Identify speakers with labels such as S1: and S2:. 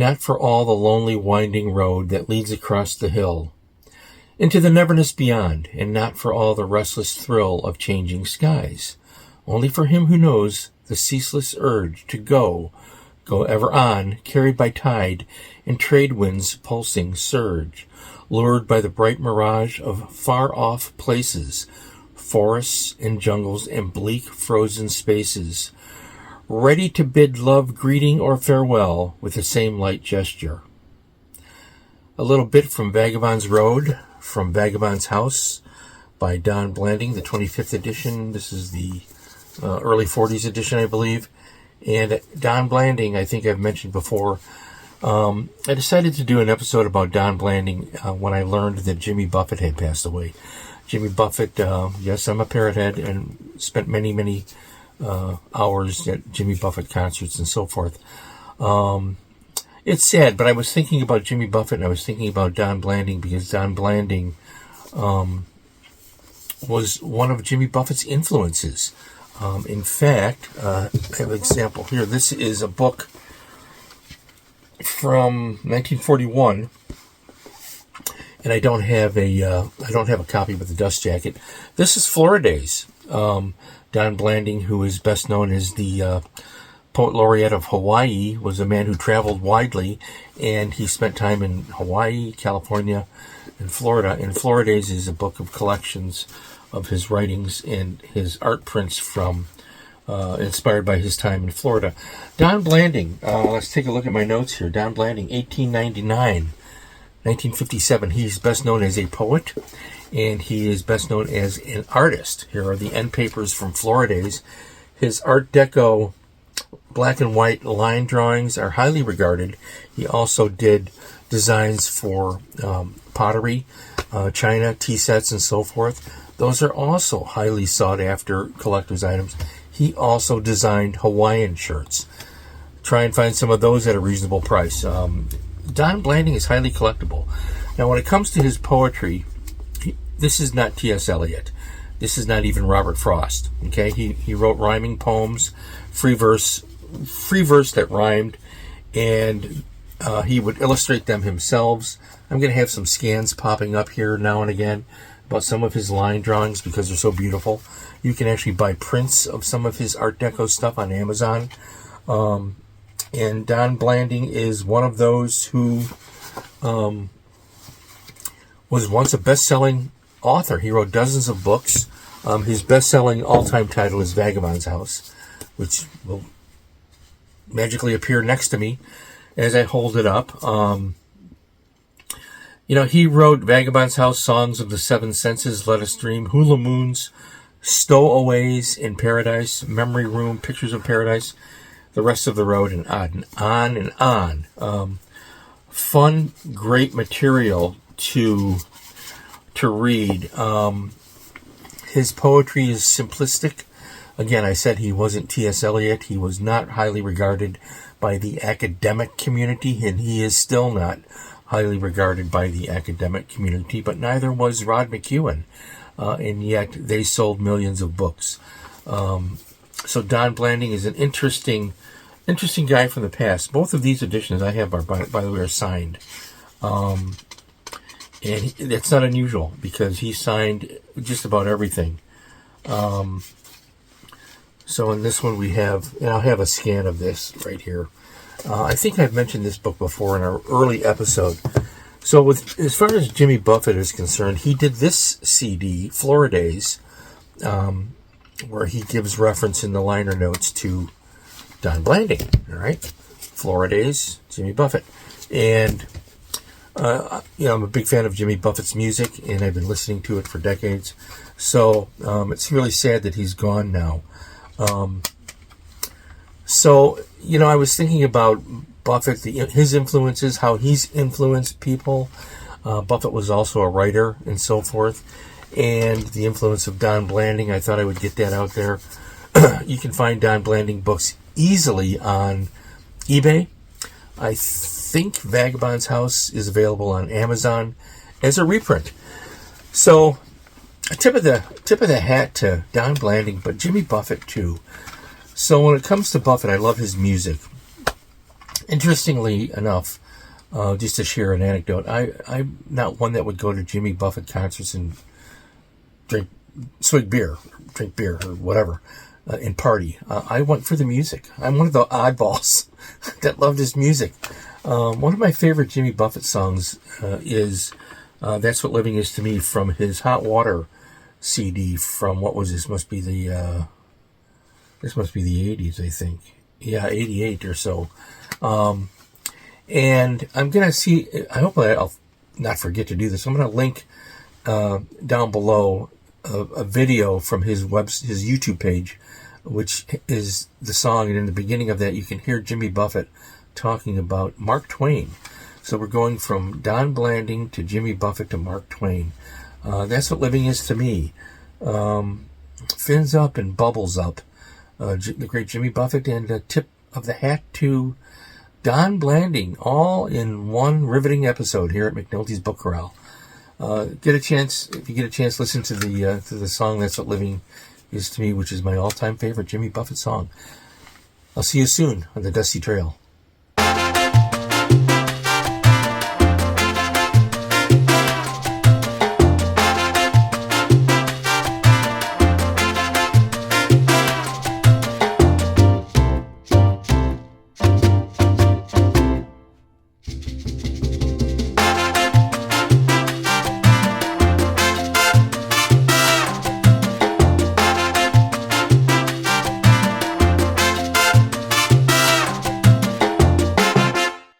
S1: not for all the lonely winding road that leads across the hill into the neverness beyond, and not for all the restless thrill of changing skies, only for him who knows the ceaseless urge to go ever on, carried by tide and trade winds' pulsing surge, lured by the bright mirage of far-off places, forests and jungles and bleak frozen spaces, ready to bid love greeting or farewell with the same light gesture. A little bit from Vagabond's Road, from Vagabond's House, by Don Blanding, the 25th edition. This is the early 40s edition, I believe. And Don Blanding, I think I've mentioned before, I decided to do an episode about Don Blanding when I learned that Jimmy Buffett had passed away. Jimmy Buffett, yes, I'm a parrot head and spent many hours at Jimmy Buffett concerts and so forth. It's sad, but I was thinking about Jimmy Buffett and I was thinking about Don Blanding because Don Blanding was one of Jimmy Buffett's influences. In fact, I have an example here. This is a book from 1941, and I don't have a copy with the dust jacket. This is Floridays. Don Blanding, who is best known as the Poet Laureate of Hawaii, was a man who traveled widely, and he spent time in Hawaii, California, and Florida. And Floridays is a book of collections of his writings and his art prints from inspired by his time in Florida. Don Blanding, let's take a look at my notes here. Don Blanding, 1899, 1957. He's best known as a poet, and he is best known as an artist. Here are the end papers from Floridays. His Art Deco black and white line drawings are highly regarded. He also did designs for pottery, china, tea sets, and so forth. Those are also highly sought after collector's items. He also designed Hawaiian shirts. Try and find some of those at a reasonable price. Don Blanding is highly collectible. Now, when it comes to his poetry, this is not T.S. Eliot. This is not even Robert Frost. Okay, he wrote rhyming poems, free verse that rhymed, and he would illustrate them himself. I'm going to have some scans popping up here now and again about some of his line drawings because they're so beautiful. You can actually buy prints of some of his Art Deco stuff on Amazon. And Don Blanding is one of those who was once a best-selling author. He wrote dozens of books. His best-selling all-time title is Vagabond's House, which will magically appear next to me as I hold it up. He wrote Vagabond's House, Songs of the Seven Senses, Let Us Dream, Hula Moons, Stowaways in Paradise, Memory Room, Pictures of Paradise, The Rest of the Road, and on and on. Fun, great material to read. His poetry is simplistic. Again, I said he wasn't T.S. Eliot. He was not highly regarded by the academic community, and he is still not highly regarded by the academic community, but neither was Rod McEwen, and yet they sold millions of books. So Don Blanding is an interesting guy from the past. Both of these editions I have are, by the way, are signed. And it's not unusual because he signed just about everything. So in this one we have, and I'll have a scan of this right here. I think I've mentioned this book before in our early episode. So as far as Jimmy Buffett is concerned, he did this CD, Floridays, where he gives reference in the liner notes to Don Blanding. All right, Floridays, Jimmy Buffett. And I'm a big fan of Jimmy Buffett's music, and I've been listening to it for decades. So it's really sad that he's gone now. I was thinking about Buffett, his influences, how he's influenced people. Buffett was also a writer and so forth. And the influence of Don Blanding, I thought I would get that out there. You can find Don Blanding books easily on eBay. I think Vagabond's House is available on Amazon as a reprint. So, a tip of the hat to Don Blanding, but Jimmy Buffett too. So when it comes to Buffett, I love his music. Interestingly enough, just to share an anecdote, I'm not one that would go to Jimmy Buffett concerts and drink beer or whatever, and party. I went for the music. I'm one of the oddballs that loved his music. One of my favorite Jimmy Buffett songs is "That's What Living Is to Me" from his Hot Water CD from what was this? Must be the 80s, I think. Yeah, 88 or so. And I'm gonna see. I hope I'll not forget to do this. I'm gonna link down below a video from his YouTube page, which is the song, and in the beginning of that you can hear Jimmy Buffett talking about Mark Twain. So we're going from Don Blanding to Jimmy Buffett to Mark Twain. That's what living is to me. Fins up and bubbles up. The great Jimmy Buffett, and a tip of the hat to Don Blanding, all in one riveting episode here at McNulty's Book Corral. If you get a chance, listen to the song "That's What Living Is to Me," which is my all-time favorite Jimmy Buffett song. I'll see you soon on the Dusty Trail.